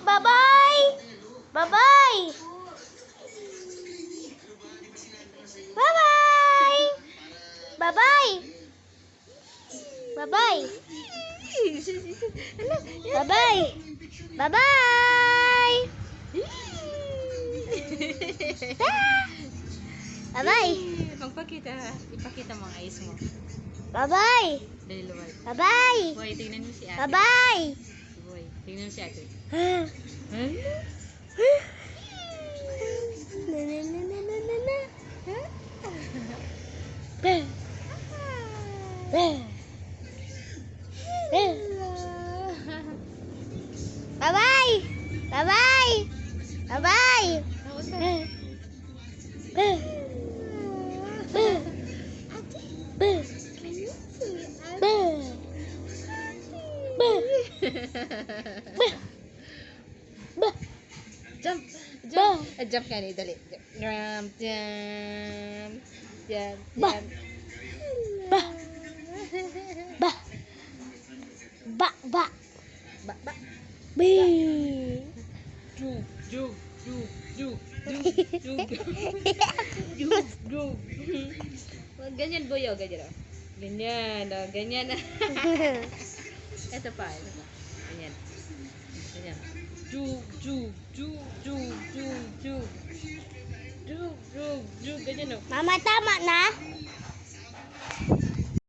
Bye-bye. Bye-bye. Bye-bye. Bye-bye. Bye-bye. Bye-bye. Bye-bye. Bye-bye. Ipakita mo ang eyes mo. Bye-bye. Dali luwag. Bye-bye. Boy, tingnan mo si ate. Bye-bye. Boy, tingnan mo si ate. Na na na na na na na. Bye-bye. Bye-bye. Bye-bye. Jump! Jump! Jump ka ni, dali. Jump! Jump! Jump! Jump! Ba. Ba. Ba. Ba. Ba! Ba! Bee. Jug! Jug! Jug! Jug! Jug! Jug! Jug! Jug! Ganyan boy, oh. Ganyan, oh. Ganyan, oh. Ganyan. Ito pa, ito pa. Ganyan. Ganyan. Jug! Jug! Jug! Jug! Jug! Jug! Jug! Jug! Jug! Ganyan, oh. Mama, tama na.